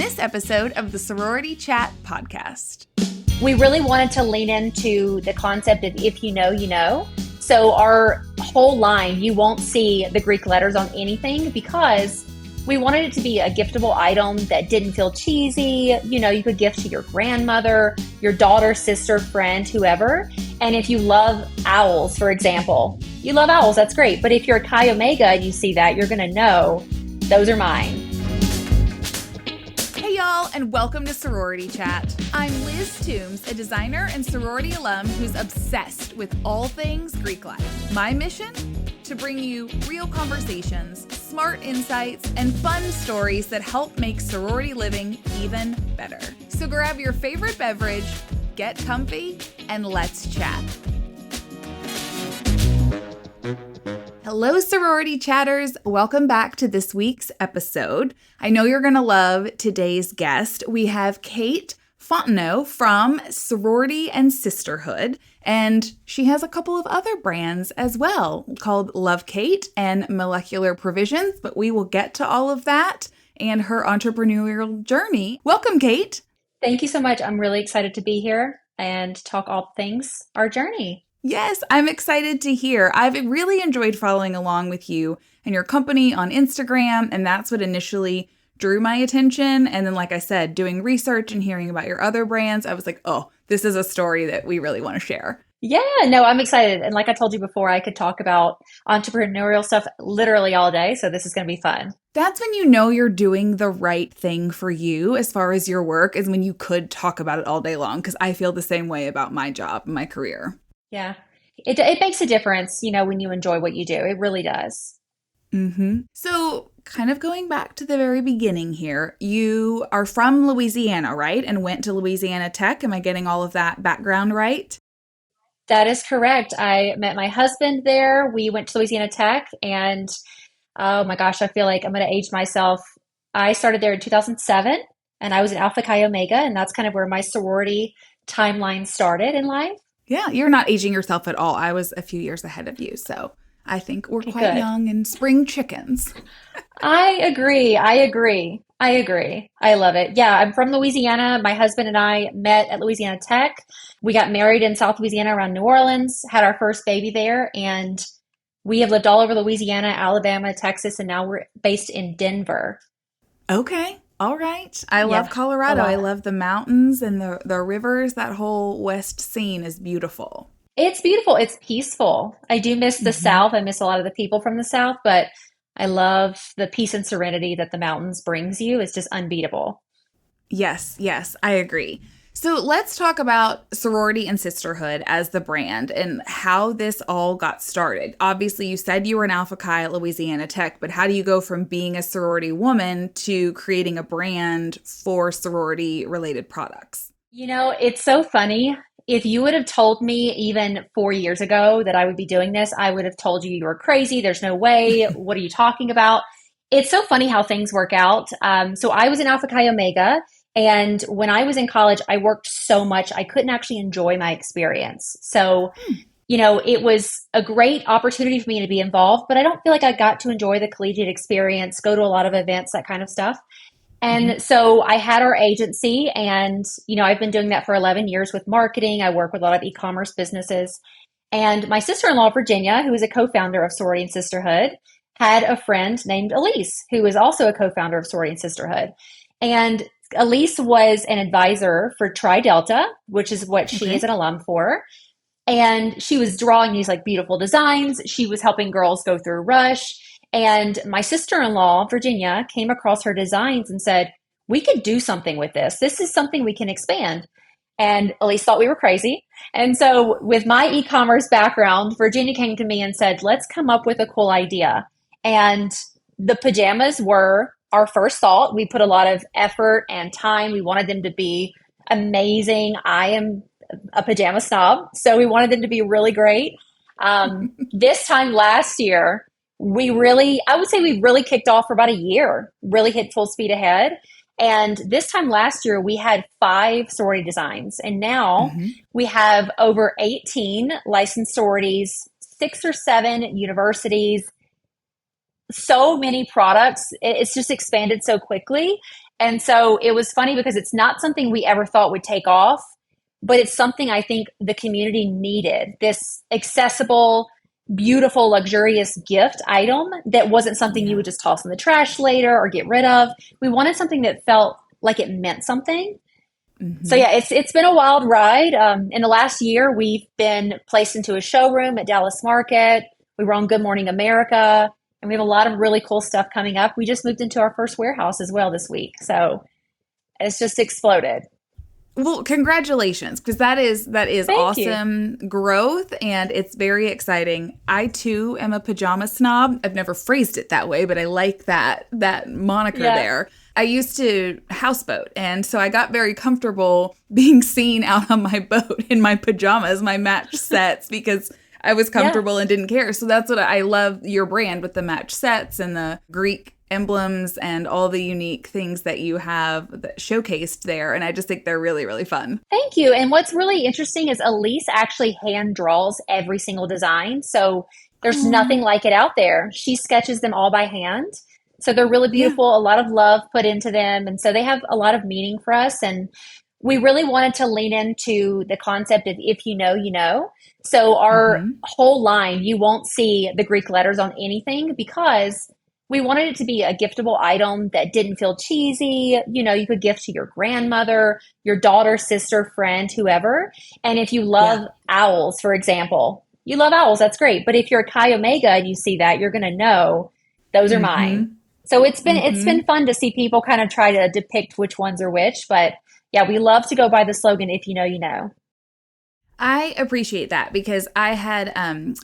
this episode of the Sorority Chat podcast. We really wanted to lean into the concept of if you know, you know. So our whole line, you won't see the Greek letters on anything because we wanted it to be a giftable item that didn't feel cheesy. You know, you could gift to your grandmother, your daughter, sister, friend, whoever. And if you love owls, for example, you love owls, that's great. But if you're a Chi Omega and you see that, you're going to know those are mine. Hey y'all, and welcome to Sorority Chat. I'm Liz Toombs, a designer and sorority alum who's obsessed with all things Greek life. My mission? To bring you real conversations, smart insights, and fun stories that help make sorority living even better. So grab your favorite beverage, get comfy, and let's chat. Hello, sorority chatters. Welcome back to this week's episode. I know you're going to love today's guest. We have Kait Fontenot from Sorority and Sisterhood, and she has a couple of other brands as well called Love Kait and Molecular Provisions, but we will get to all of that and her entrepreneurial journey. Welcome, Kait. Thank you so much. I'm really excited to be here and talk all things our journey. Yes, I'm excited to hear. I've really enjoyed following along with you and your company on Instagram, and that's what initially drew my attention. And then, like I said, doing research and hearing about your other brands, I was like, oh, this is a story that we really want to share. Yeah, no, I'm excited. And like I told you before, I could talk about entrepreneurial stuff literally all day. So this is going to be fun. That's when you know you're doing the right thing for you as far as your work, is when you could talk about it all day long, because I feel the same way about my job and my career. Yeah, it makes a difference, you know, when you enjoy what you do. It really does. Mm-hmm. So kind of going back to the very beginning here, you are from Louisiana, right? And went to Louisiana Tech. Am I getting all of that background right? That is correct. I met my husband there. We went to Louisiana Tech and oh my gosh, I feel like I'm going to age myself. I started there in 2007 and I was an Alpha Chi Omega, and that's kind of where my sorority timeline started in life. Yeah, you're not aging yourself at all. I was a few years ahead of you, so I think we're quite young and spring chickens. I agree. I love it. Yeah, I'm from Louisiana. My husband and I met at Louisiana Tech. We got married in South Louisiana around New Orleans, had our first baby there, and we have lived all over Louisiana, Alabama, Texas, and now we're based in Denver. Okay. All right. I love Colorado. I love the mountains and the rivers. That whole west scene is beautiful. It's beautiful. It's peaceful. I do miss the South. I miss a lot of the people from the South, but I love the peace and serenity that the mountains brings you. It's just unbeatable. Yes, I agree. So let's talk about Sorority and Sisterhood as the brand and how this all got started. Obviously, you said you were an Alpha Chi at Louisiana Tech, but how do you go from being a sorority woman to creating a brand for sorority-related products? You know, it's so funny. If you would have told me even 4 years ago that I would be doing this, I would have told you were crazy. There's no way. What are you talking about? It's so funny how things work out. So I was an Alpha Chi Omega. And when I was in college, I worked so much, I couldn't actually enjoy my experience. So, you know, it was a great opportunity for me to be involved, but I don't feel like I got to enjoy the collegiate experience, go to a lot of events, that kind of stuff. And so I had our agency, and, you know, I've been doing that for 11 years with marketing. I work with a lot of e-commerce businesses. And my sister-in-law, Virginia, who is a co-founder of Sorority and Sisterhood, had a friend named Elise, who is also a co-founder of Sorority and Sisterhood. And Elise was an advisor for Tri Delta, which is what she is an alum for. And she was drawing these like beautiful designs. She was helping girls go through Rush. And my sister-in-law, Virginia, came across her designs and said, we could do something with this. This is something we can expand. And Elise thought we were crazy. And so with my e-commerce background, Virginia came to me and said, let's come up with a cool idea. And the pajamas were our first thought. We put a lot of effort and time. We wanted them to be amazing. I am a pajama snob, so we wanted them to be really great. This time last year, we really kicked off for about a year, really hit full speed ahead. And this time last year, we had 5 sorority designs. And now we have over 18 licensed sororities, 6 or 7 universities, so many products. It's just expanded so quickly. And so it was funny because it's not something we ever thought would take off, but it's something I think the community needed, this accessible, beautiful, luxurious gift item that wasn't something you Yeah. would just toss in the trash later or get rid of. We wanted something that felt like it meant something. So Hmm. yeah, it's been a wild ride. In the last year, we've been placed into a showroom at Dallas Market. We were on Good Morning America, and we have a lot of really cool stuff coming up. We just moved into our first warehouse as well this week, so it's just exploded. Well, congratulations, because that is Thank you. awesome growth and it's very exciting. I too am a pajama snob. I've never phrased it that way, but I like that moniker Yeah, there. I used to houseboat, and so I got very comfortable being seen out on my boat in my pajamas, my match sets, because I was yeah. comfortable and didn't care. So that's what I love your brand with the match sets and the Greek emblems and all the unique things that you have that showcased there. And I just think they're really, really fun. Thank you. And what's really interesting is Elise actually hand draws every single design. So there's nothing Oh, like it out there. She sketches them all by hand. So they're really yeah. beautiful, a lot of love put into them. And so they have a lot of meaning for us. And we really wanted to lean into the concept of if you know, you know. So our Mm-hmm. whole line, you won't see the Greek letters on anything because we wanted it to be a giftable item that didn't feel cheesy. You know, you could gift to your grandmother, your daughter, sister, friend, whoever. And if you Yeah. love owls, for example, you love owls, that's great. But if you're a Chi Omega and you see that, you're going to know those are mine. Mm-hmm. So it's been Mm-hmm. fun to see people kind of try to depict which ones are which, but yeah, we love to go by the slogan if you know, you know. I appreciate that because I had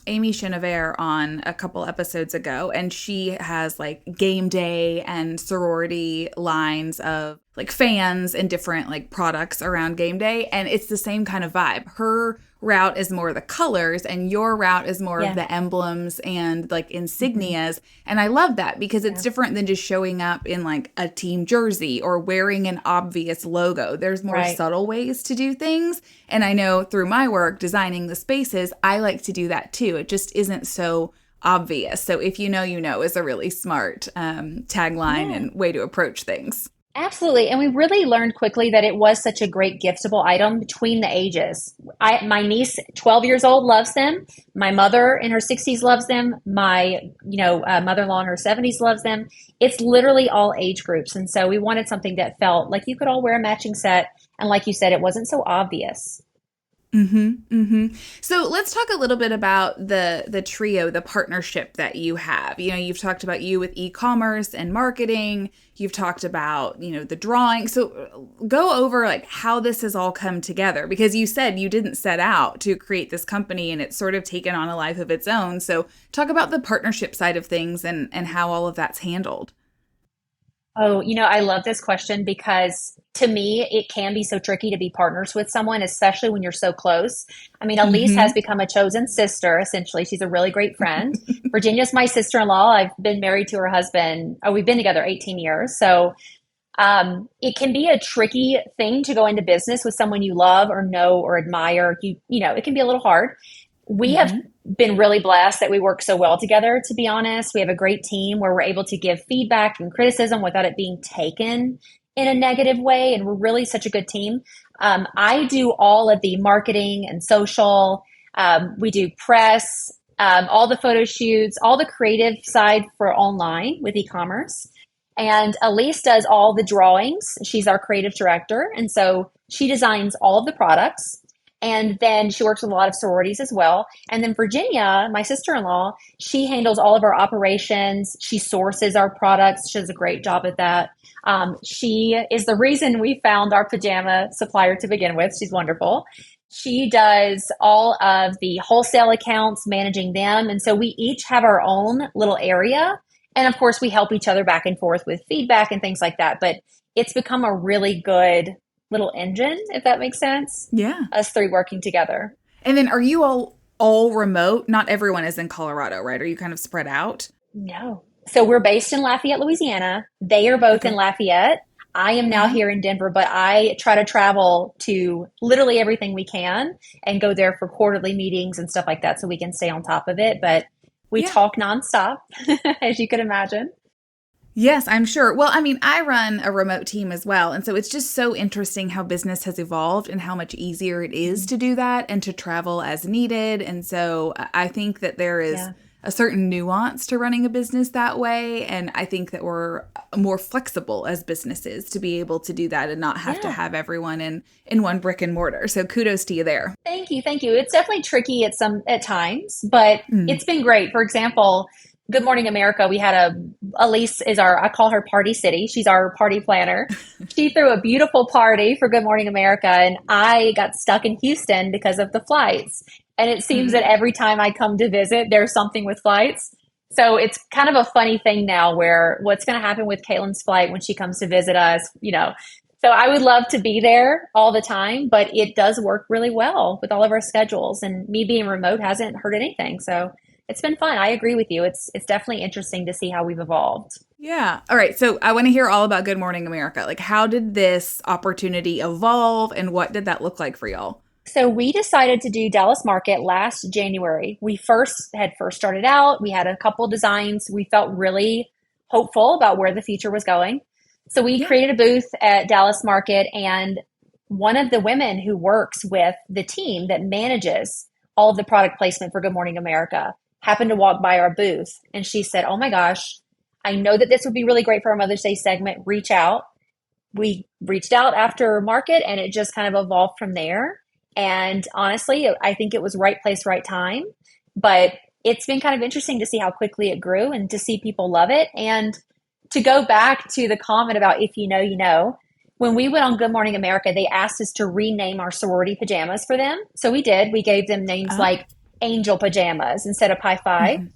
Amy Chenevert on a couple episodes ago, and she has like game day and sorority lines of like fans and different like products around game day. And it's the same kind of vibe. Her route is more the colors, and your route is more of Yeah. the emblems and like Hmm. insignias. And I love that because it's Yeah. different than just showing up in like a team jersey or wearing an obvious logo. There's more Right. subtle ways to do things. And I know through my work designing the spaces, I like to do that too. It just isn't so obvious. So if you know, you know is a really smart tagline Yeah. and way to approach things. Absolutely. And we really learned quickly that it was such a great giftable item between the ages. My niece, 12 years old, loves them. My mother in her 60s loves them. My, mother-in-law in her 70s loves them. It's literally all age groups. And so we wanted something that felt like you could all wear a matching set. And like you said, it wasn't so obvious. Mm-hmm. Mm-hmm. So let's talk a little bit about the trio, the partnership that you have. You know, you've talked about you with e-commerce and marketing. You've talked about, the drawing. So go over like how this has all come together because you said you didn't set out to create this company and it's sort of taken on a life of its own. So talk about the partnership side of things and how all of that's handled. Oh, I love this question because to me, it can be so tricky to be partners with someone, especially when you're so close. I mean, Elise has Mm-hmm. become a chosen sister, essentially. She's a really great friend. Virginia's my sister-in-law. I've been married to her husband. Oh, we've been together 18 years. So it can be a tricky thing to go into business with someone you love or know or admire. It can be a little hard. We have Mm-hmm. been really blessed that we work so well together, to be honest. We have a great team where we're able to give feedback and criticism without it being taken in a negative way. And we're really such a good team. I do all of the marketing and social. We do press, all the photo shoots, all the creative side for online with e-commerce. And Elise does all the drawings. She's our creative director. And so she designs all of the products. And then she works with a lot of sororities as well. And then Virginia, my sister in law, she handles all of our operations. She sources our products. She does a great job at that. She is the reason we found our pajama supplier to begin with. She's wonderful. She does all of the wholesale accounts, managing them. And so we each have our own little area. And of course, we help each other back and forth with feedback and things like that. But it's become a really good little engine, if that makes sense. Yeah. Us three working together. And then are you all remote? Not everyone is in Colorado, right? Are you kind of spread out? No. So we're based in Lafayette, Louisiana. They are both in Okay. Lafayette. I am now Uh-huh. here in Denver, but I try to travel to literally everything we can and go there for quarterly meetings and stuff like that so we can stay on top of it. But we Yeah. talk nonstop, as you could imagine. Yes, I'm sure. Well, I mean, I run a remote team as well. And so it's just so interesting how business has evolved and how much easier it is Mhm. to do that and to travel as needed. And so I think that there is Yeah. a certain nuance to running a business that way. And I think that we're more flexible as businesses to be able to do that and not have to Yeah. have everyone in one brick and mortar. So kudos to you there. Thank you. Thank you. It's definitely tricky at times, but Mm. it's been great. For example, Good Morning America, we had Elise is our, I call her Party City. She's our party planner. She threw a beautiful party for Good Morning America, and I got stuck in Houston because of the flights. And it seems that Mm. every time I come to visit, there's something with flights. So it's kind of a funny thing now where what's going to happen with Caitlin's flight when she comes to visit us, so I would love to be there all the time, but it does work really well with all of our schedules. And me being remote hasn't hurt anything. So it's been fun. I agree with you. It's definitely interesting to see how we've evolved. Yeah. All right. So I want to hear all about Good Morning America. Like, how did this opportunity evolve and what did that look like for y'all? So we decided to do Dallas Market last January. We first started out. We had a couple designs. We felt really hopeful about where the future was going. So we Yeah. created a booth at Dallas Market, and one of the women who works with the team that manages all of the product placement for Good Morning America happened to walk by our booth, and she said, "Oh my gosh, I know that this would be really great for our Mother's Day segment. Reach out." We reached out after market and it just kind of evolved from there. And honestly, I think it was right place, right time. But it's been kind of interesting to see how quickly it grew and to see people love it. And to go back to the comment about if you know, you know, when we went on Good Morning America, they asked us to rename our sorority pajamas for them. So we did. We gave them names Oh. like Angel Pajamas instead of Pi Phi. Hmm.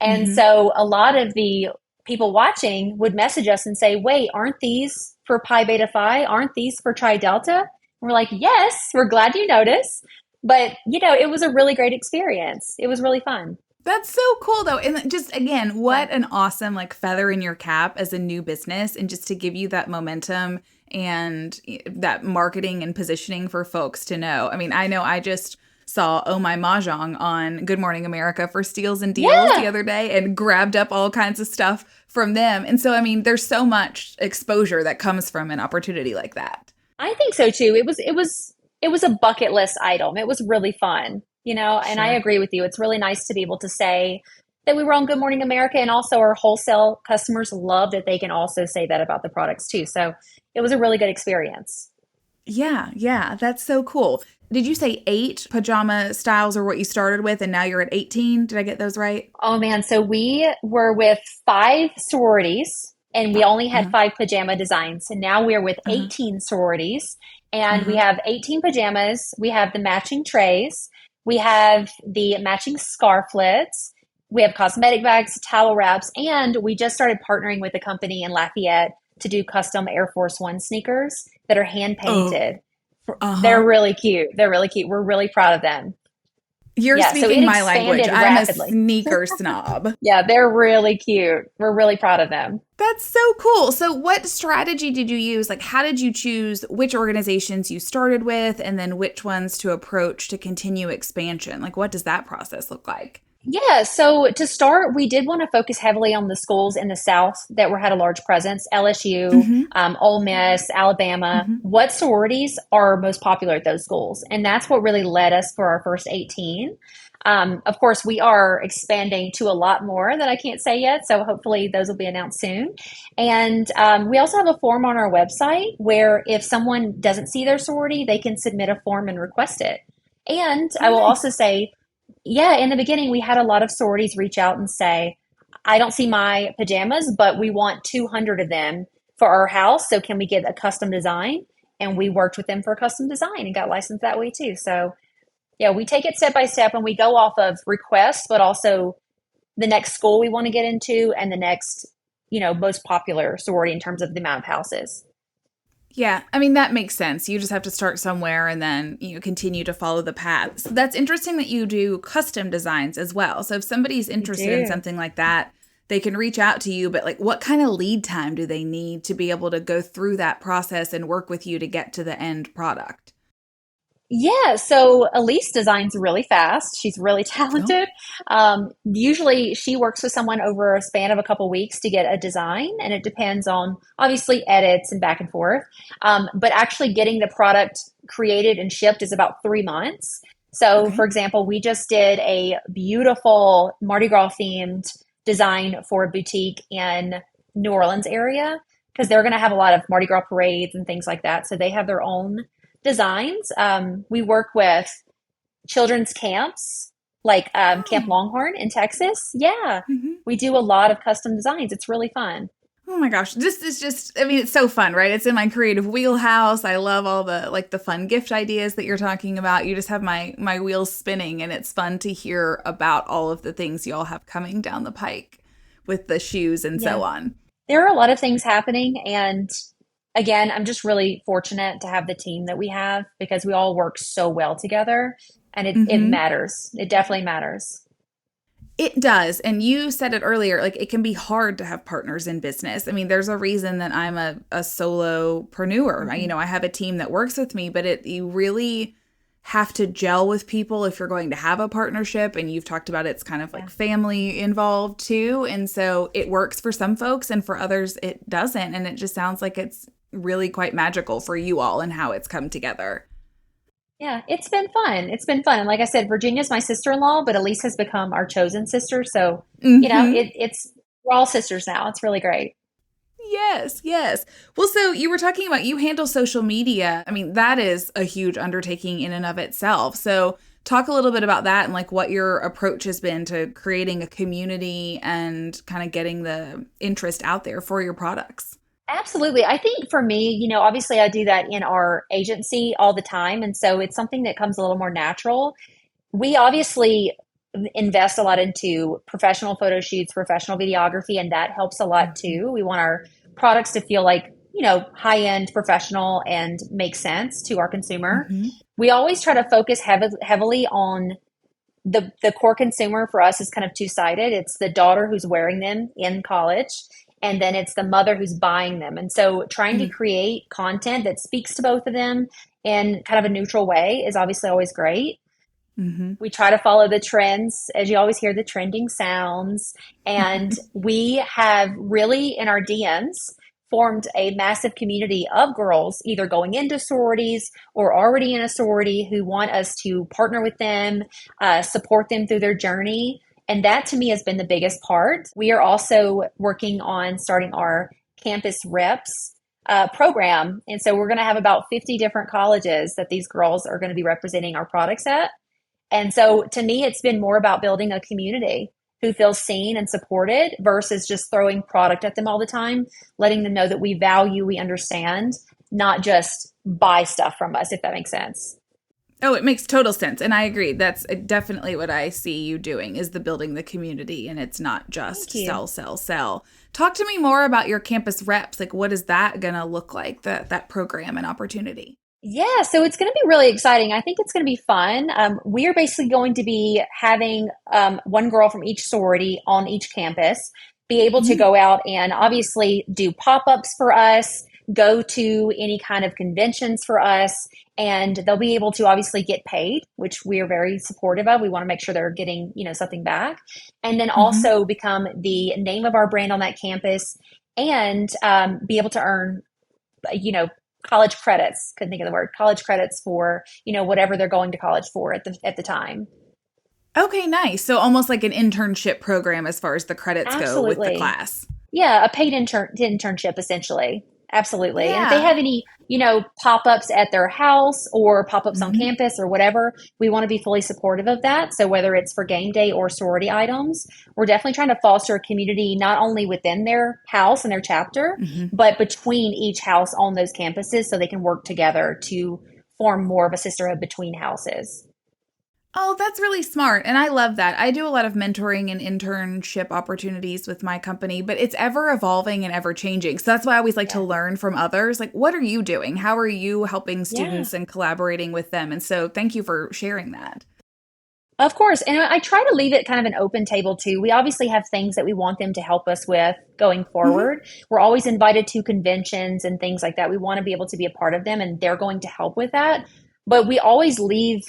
And Hmm. so a lot of the people watching would message us and say, wait, aren't these for Pi Beta Phi? Aren't these for Tri Delta? And we're like, yes, we're glad you noticed. But, it was a really great experience. It was really fun. That's so cool though. And just again, Yeah. what an awesome like feather in your cap as a new business and just to give you that momentum and that marketing and positioning for folks to know. I mean, I know I just saw Oh My Mahjong on Good Morning America for Steals and Deals the Yeah, other day and grabbed up all kinds of stuff from them. And so I mean, there's so much exposure that comes from an opportunity like that. I think so too. It was a bucket list item. It was really fun, and I Sure. agree with you. It's really nice to be able to say that we were on Good Morning America, and also our wholesale customers love that they can also say that about the products too. So it was a really good experience. Yeah, yeah, that's so cool. Did you say 8 pajama styles are what you started with and now you're at 18? Did I get those right? Oh man, so we were with five sororities and we 5. only had Uh-huh. five pajama designs. And now we're with Uh-huh. 18 sororities and we Uh-huh. have 18 pajamas. We have the matching trays. We have the matching scarflets. We have cosmetic bags, towel wraps, and we just started partnering with a company in Lafayette to do custom Air Force One sneakers that are hand Oh, painted. They're uh-huh. really cute. They're really cute. We're really proud of them. You're Yeah, so it speaking my language. expanded I'm a rapidly. sneaker snob. Yeah, they're really cute. We're really proud of them. That's so cool. So, what strategy did you use? Like, how did you choose which organizations you started with and then which ones to approach to continue expansion? Like, what does that process look like? Yeah, so to start, we did want to focus heavily on the schools in the South that had a large presence: LSU, Mm-hmm. Ole Miss, Alabama. Mm-hmm. What sororities are most popular at those schools? And that's what really led us for our first 18. Of course, we are expanding to a lot more that I can't say yet, so hopefully those will be announced soon. And we also have a form on our website where if someone doesn't see their sorority, they can submit a form and request it. And Oh, I will also nice. say, yeah, in the beginning, we had a lot of sororities reach out and say, I don't see my pajamas, but we want 200 of them for our house. So can we get a custom design? And we worked with them for a custom design and got licensed that way too. So yeah, we take it step by step and we go off of requests, but also the next school we want to get into and the next, most popular sorority in terms of the amount of houses. Yeah, I mean that makes sense. You just have to start somewhere and then, continue to follow the path. So that's interesting that you do custom designs as well. So if somebody's We interested in do. something like that, they can reach out to you, but like what kind of lead time do they need to be able to go through that process and work with you to get to the end product? Yeah, so Elise designs really fast. She's really Oh, talented. Usually, she works with someone over a span of a couple weeks to get a design, and it depends on obviously edits and back and forth. But actually, getting the product created and shipped is about 3 months. So, okay. for example, we just did a beautiful Mardi Gras themed design for a boutique in New Orleans area because they're going to have a lot of Mardi Gras parades and things like that. So they have their own designs. We work with children's camps like Camp Oh. Longhorn in Texas. Yeah, Mhm. we do a lot of custom designs. It's really fun. Oh my gosh, this is just, I mean, it's so fun, right? It's in my creative wheelhouse. I love all the like the fun gift ideas that you're talking about. You just have my wheels spinning, and it's fun to hear about all of the things y'all have coming down the pike with the shoes and Yeah, so on. there are a lot of things happening. And again, I'm just really fortunate to have the team that we have because we all work so well together and it Mhm. matters. It definitely matters. It does. And you said it earlier, like it can be hard to have partners in business. I mean, there's a reason that I'm a solopreneur. Mhm. I have a team that works with me, but you really have to gel with people if you're going to have a partnership. And you've talked about it's kind of like Yeah. family involved too. And so it works for some folks and for others it doesn't. And it just sounds like it's really quite magical for you all and how it's come together. Yeah, it's been fun. It's been fun. And like I said, Virginia's my sister-in-law, but Elise has become our chosen sister. So, Hmm. it's we're all sisters now. It's really great. Yes, yes. Well, so you were talking about you handle social media. I mean, that is a huge undertaking in and of itself. So, talk a little bit about that and like what your approach has been to creating a community and kind of getting the interest out there for your products. Absolutely. I think for me, obviously I do that in our agency all the time. And so it's something that comes a little more natural. We obviously invest a lot into professional photo shoots, professional videography, and that helps a lot Hmm. too. We want our products to feel like, high end professional and make sense to our consumer. Hmm. We always try to focus heavily on the core consumer for us is kind of two-sided. It's the daughter who's wearing them in college, and then it's the mother who's buying them. And so trying to create content that speaks to both of them in kind of a neutral way is obviously always great. Hmm. We try to follow the trends, as you always hear the trending sounds. And we have really, in our DMs, formed a massive community of girls either going into sororities or already in a sorority who want us to partner with them, support them through their journey. And that to me has been the biggest part. We are also working on starting our campus reps program. And so we're going to have about 50 different colleges that these girls are going to be representing our products at. And so to me, it's been more about building a community who feels seen and supported versus just throwing product at them all the time, letting them know that we value, we understand, not just buy stuff from us, if that makes sense. Oh, it makes total sense. And I agree. That's definitely what I see you doing is the building the community and it's not just Thank you. sell, sell, sell. Talk to me more about your campus reps. Like what is that going to look like, that program and opportunity? Yeah, so it's going to be really exciting. I think it's going to be fun. We are basically going to be having one girl from each sorority on each campus be able to Mm, go out and obviously do pop ups for us, go to any kind of conventions for us, and they'll be able to obviously get paid, which we are very supportive of. We want to make sure they're getting something back, and then mm-hmm. also become the name of our brand on that campus and be able to earn you know, college credits. Couldn't think of the word. College credits for, whatever they're going to college for at the time. Okay, nice. So almost like an internship program as far as the credits go with the Absolutely. class. Yeah, a paid internship essentially. Absolutely. And if they Yeah. have any, pop-ups at their house or pop-ups on Hmm. campus or whatever, we want to be fully supportive of that. So whether it's for game day or sorority items, we're definitely trying to foster a community not only within their house and their chapter, Hmm. but between each house on those campuses so they can work together to form more of a sisterhood between houses. Oh, that's really smart. And I love that. I do a lot of mentoring and internship opportunities with my company, but it's ever evolving and ever changing. So that's why I always like to Yeah. learn from others. Like, what are you doing? How are you helping Yeah. students and collaborating with them? And so thank you for sharing that. Of course. And I try to leave it kind of an open table too. We obviously have things that we want them to help us with going Hmm. forward. We're always invited to conventions and things like that. We want to be able to be a part of them and they're going to help with that. but we always leave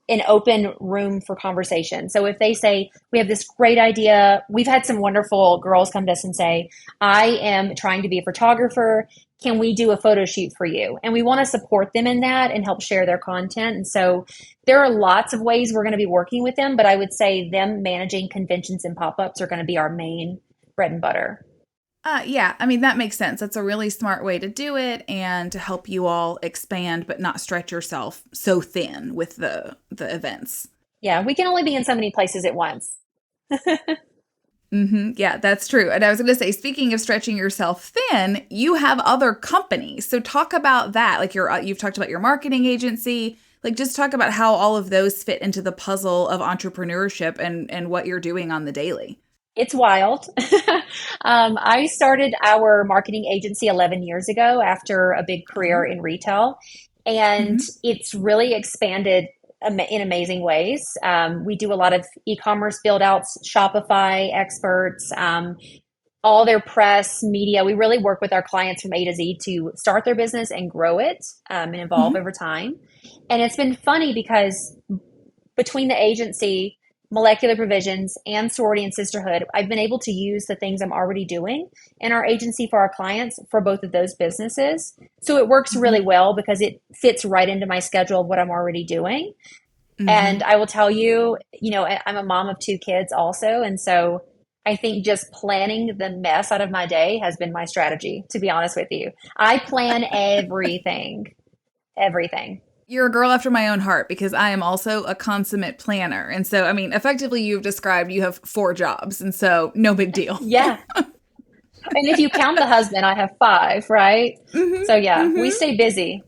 an open room for conversation. So if they say, we have this great idea, we've had some wonderful girls come to us and say, I am trying to be a photographer. Can we do a photo shoot for you? And we want to support them in that and help share their content. And so there are lots of ways we're going to be working with them, but I would say them managing conventions and pop-ups are going to be our main bread and butter. Yeah, I mean, that makes sense. That's a really smart way to do it and to help you all expand, but not stretch yourself so thin with the events. Yeah, we can only be in so many places at once. Yeah, that's true. And I was going to say, speaking of stretching yourself thin, you have other companies. So talk about that. Like you've talked about your marketing agency. Like just talk about how all of those fit into the puzzle of entrepreneurship and what you're doing on the daily. It's wild. I started our marketing agency 11 years ago after a big career Oh. in retail, and Hmm. it's really expanded in amazing ways. We do a lot of e-commerce build outs, Shopify experts, all their press, media. We really work with our clients from A to Z to start their business and grow it and evolve Hmm. over time. And it's been funny because between the agency, molecular provisions, and sorority and sisterhood, I've been able to use the things I'm already doing in our agency for our clients for both of those businesses. So it works Hmm. really well because it fits right into my schedule of what I'm already doing. And Hmm. I will tell you, I'm a mom of two kids also. And so I think just planning the mess out of my day has been my strategy, to be honest with you. I plan everything, everything. You're a girl after my own heart because I am also a consummate planner. And so, I mean, effectively, you've described you have four jobs. And so, no big deal. Yeah. And if you count the husband, I have five, right? Hmm. So yeah, we Hmm. stay busy.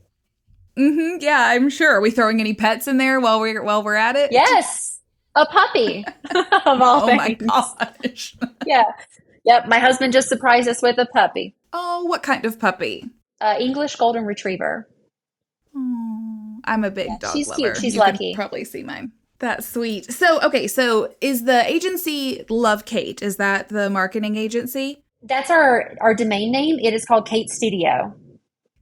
Yeah, I'm sure. Are we throwing any pets in there while we're at it? Yes, a puppy of all Oh my things. gosh. Yeah. Yep. My husband just surprised us with a puppy, Oh, what kind of puppy? English golden retriever. Oh, I'm a Yeah, big dog she's cute. lover. She's You can lucky. probably see mine. That's sweet. So, okay, so is the agency Love Kate? Is that the marketing agency? That's our domain name. It is called Kate Studio.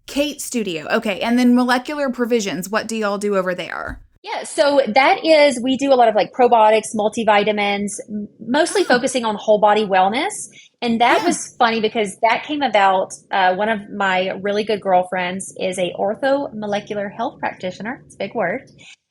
Kate Studio. Okay, and then Molecular Provisions. What do y'all do over there? Yeah, so that is, we do a lot of like probiotics, multivitamins, mostly Oh, focusing on whole body wellness. And that yeah. was funny because that came about. One of my really good girlfriends is a ortho molecular health practitioner. It's a big word.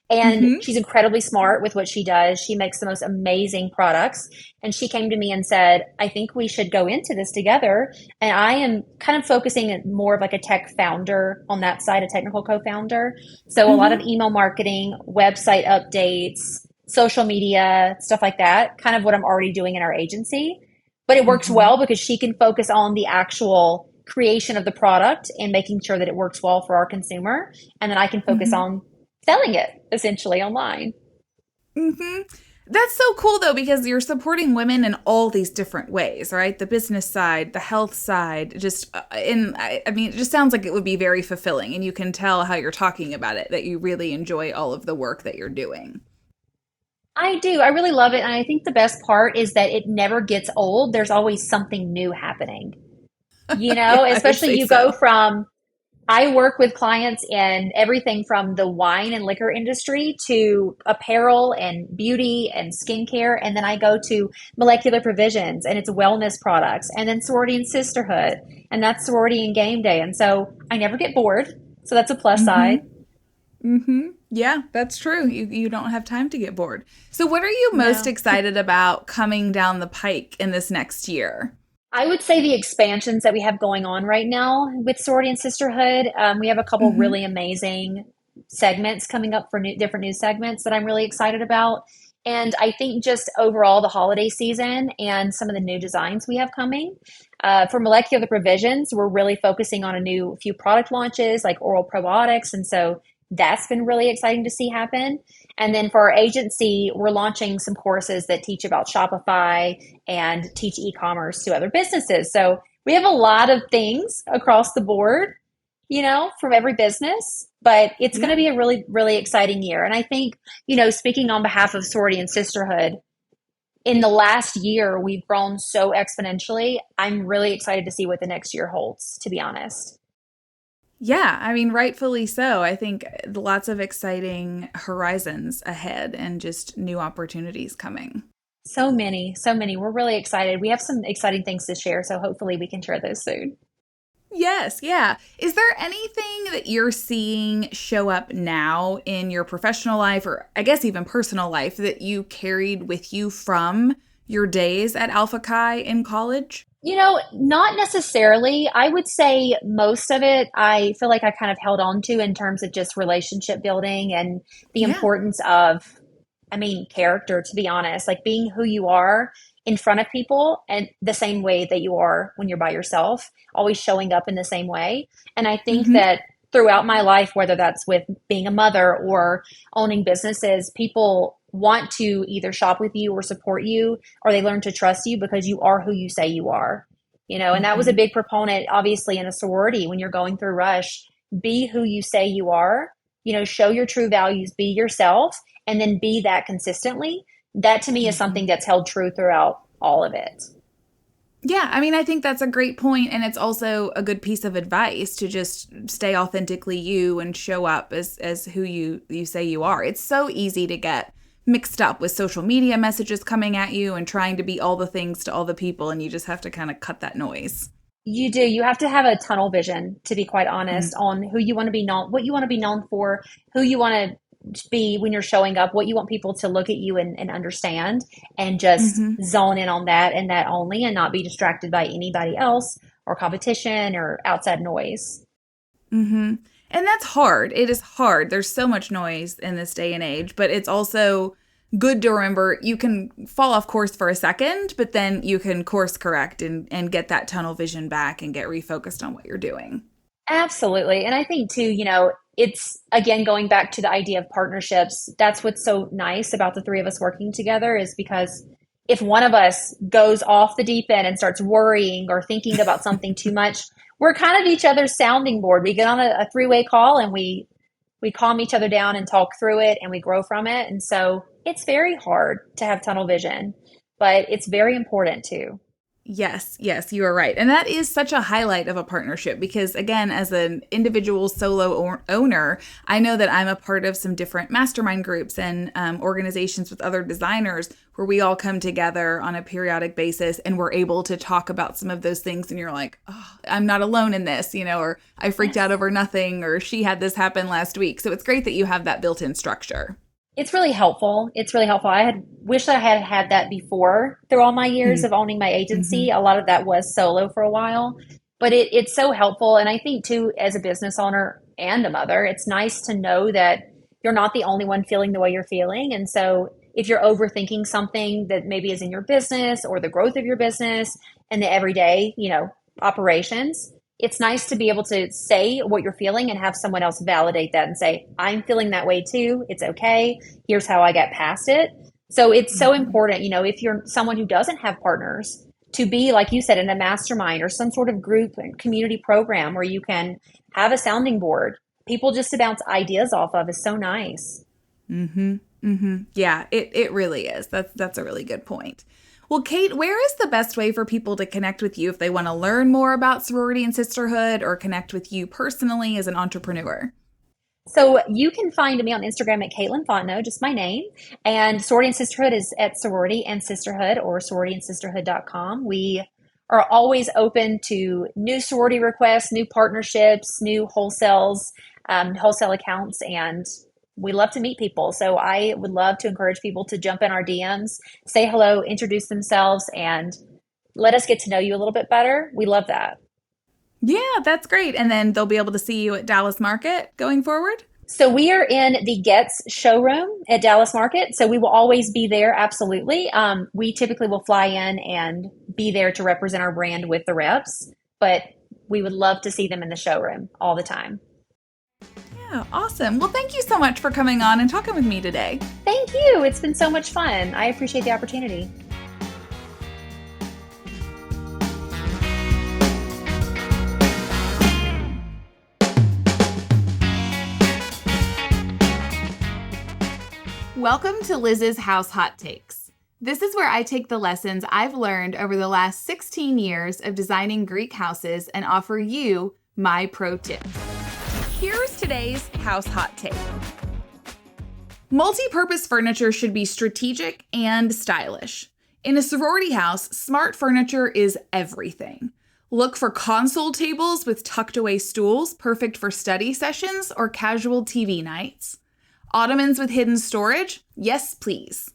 And Mm-hmm. she's incredibly smart with what she does. She makes the most amazing products. And she came to me and said, I think we should go into this together. And I am kind of focusing more of like a tech founder on that side, a technical co founder. So a lot of Mm-hmm. email marketing, website updates, social media, stuff like that, kind of what I'm already doing in our agency. But it works Mm-hmm. well because she can focus on the actual creation of the product and making sure that it works well for our consumer. And then I can focus Mm-hmm. on selling it essentially online. Mm-hmm. That's so cool though, because you're supporting women in all these different ways, right? The business side, the health side, just I mean, it just sounds like it would be very fulfilling, and you can tell how you're talking about it that you really enjoy all of the work that you're doing. I do. I really love it. And I think the best part is that it never gets old. There's always something new happening. Yeah, I would Especially say you go so. from I work with clients in everything from the wine and liquor industry to apparel and beauty and skincare. And then I go to molecular provisions and it's wellness products and then sorority and sisterhood. And that's sorority and game day. And so I never get bored. So that's a plus Mm-hmm. side. Mm-hmm. Yeah, that's true. You don't have time to get bored. So what are you most No. excited about coming down the pike in this next year? I would say the expansions that we have going on right now with sorority and sisterhood. We have a couple Mm-hmm. really amazing segments coming up for different news segments that I'm really excited about. And I think just overall the holiday season and some of the new designs we have coming. For molecular provisions, we're really focusing on a few product launches like oral probiotics. And so that's been really exciting to see happen. And then for our agency, we're launching some courses that teach about Shopify and teach e-commerce to other businesses. So we have a lot of things across the board, from every business, but it's going to Yeah. be a really, really exciting year. And I think, speaking on behalf of Sorority and Sisterhood, in the last year, we've grown so exponentially. I'm really excited to see what the next year holds, to be honest. Yeah, I mean, rightfully so. I think lots of exciting horizons ahead and just new opportunities coming. So many, so many. We're really excited. We have some exciting things to share, so hopefully we can share those soon. Yes, yeah. Is there anything that you're seeing show up now in your professional life, or I guess even personal life, that you carried with you from your days at Alpha Chi in college? Not necessarily. I would say most of it, I feel like I kind of held on to in terms of just relationship building and the Yeah. importance of, character, to be honest, like being who you are in front of people and the same way that you are when you're by yourself, always showing up in the same way. And I think Mm-hmm. that throughout my life, whether that's with being a mother or owning businesses, people want to either shop with you or support you, or they learn to trust you because you are who you say you are. And that was a Mm-hmm. big proponent, obviously, in a sorority when you're going through Rush. Be who you say you are, show your true values, be yourself, and then be that consistently. That to me is Mm-hmm. something that's held true throughout all of it. Yeah, I mean, I think that's a great point, and it's also a good piece of advice to just stay authentically you and show up as who you say you are. It's so easy to get mixed up with social media messages coming at you and trying to be all the things to all the people, and you just have to kind of cut that noise. You do. You have to have a tunnel vision, to be quite honest, on who you want to be known, what you want to be known for, who you want to be when you're showing up, what you want people to look at you and understand, and just Mm-hmm. zone in on that and that only, and not be distracted by anybody else or competition or outside noise. Mm-hmm. And that's hard. It is hard. There's so much noise in this day and age, but it's also good to remember you can fall off course for a second, but then you can course correct and get that tunnel vision back and get refocused on what you're doing. Absolutely. And I think too, it's again going back to the idea of partnerships. That's what's so nice about the three of us working together is because if one of us goes off the deep end and starts worrying or thinking about something too much, we're kind of each other's sounding board. We get on a three-way call and we calm each other down and talk through it and we grow from it. And so it's very hard to have tunnel vision, but it's very important too. Yes, yes, you are right. And that is such a highlight of a partnership because, again, as an individual owner, I know that I'm a part of some different mastermind groups and organizations with other designers where we all come together on a periodic basis and we're able to talk about some of those things. And you're like, oh, I'm not alone in this, or I freaked out Yes. over nothing, or she had this happen last week. So it's great that you have that built in structure. It's really helpful. It's really helpful. I had wished I had had that before through all my years of owning my Mm-hmm. agency. A lot of that was solo for a while, but it's so helpful. And I think too, as a business owner and a mother, it's nice to know that you're not the only one feeling the way you're feeling. And so if you're overthinking something that maybe is in your business or the growth of your business and the everyday, operations, it's nice to be able to say what you're feeling and have someone else validate that and say, I'm feeling that way too. It's okay. Here's how I get past it. So it's so Mm-hmm. important, if you're someone who doesn't have partners, to be, like you said, in a mastermind or some sort of group and community program where you can have a sounding board. People just to bounce ideas off of is so nice. Mm-hmm. Mm-hmm. Yeah, it really is. That's a really good point. Well, Kait, where is the best way for people to connect with you if they want to learn more about sorority and sisterhood or connect with you personally as an entrepreneur? So you can find me on Instagram at Kait Fontenot, just my name. And Sorority and Sisterhood is at Sorority and Sisterhood or sororityandsisterhood.com. We are always open to new sorority requests, new partnerships, new wholesale accounts, and we love to meet people. So I would love to encourage people to jump in our DMs, say hello, introduce themselves, and let us get to know you a little bit better. We love that. Yeah, that's great. And then they'll be able to see you at Dallas Market going forward? So we are in the Getz showroom at Dallas Market. So we will always be there. Absolutely. We typically will fly in and be there to represent our brand with the reps, but we would love to see them in the showroom all the time. Yeah, awesome. Well, thank you so much for coming on and talking with me today. Thank you. It's been so much fun. I appreciate the opportunity. Welcome to Liz's House Hot Takes. This is where I take the lessons I've learned over the last 16 years of designing Greek houses and offer you my pro tips. today's house hot take. Multi-purpose furniture should be strategic and stylish. In a sorority house, smart furniture is everything. Look for console tables with tucked away stools, perfect for study sessions or casual TV nights. Ottomans with hidden storage? Yes, please.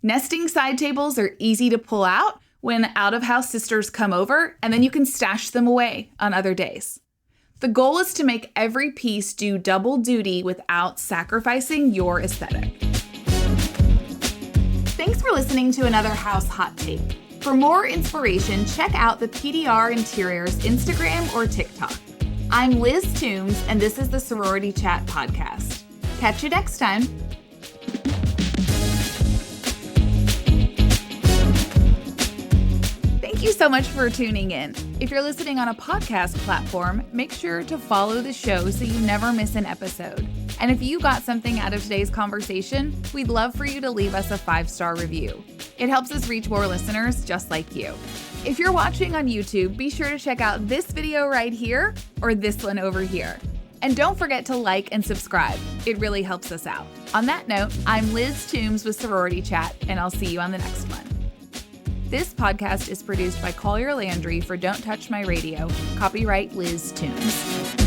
Nesting side tables are easy to pull out when out-of-house sisters come over, and then you can stash them away on other days. The goal is to make every piece do double duty without sacrificing your aesthetic. Thanks for listening to another House Hot Take. For more inspiration, check out the PDR Interiors Instagram or TikTok. I'm Liz Toombs, and this is the Sorority Chat podcast. Catch you next time. Thank you so much for tuning in. If you're listening on a podcast platform, make sure to follow the show so you never miss an episode. And if you got something out of today's conversation, we'd love for you to leave us a 5-star review. It helps us reach more listeners just like you. If you're watching on YouTube, be sure to check out this video right here or this one over here. And don't forget to like and subscribe. It really helps us out. On that note, I'm Liz Toombs with Sorority Chat, and I'll see you on the next one. This podcast is produced by Collier Landry for Don't Touch My Radio. Copyright Liz Toombs.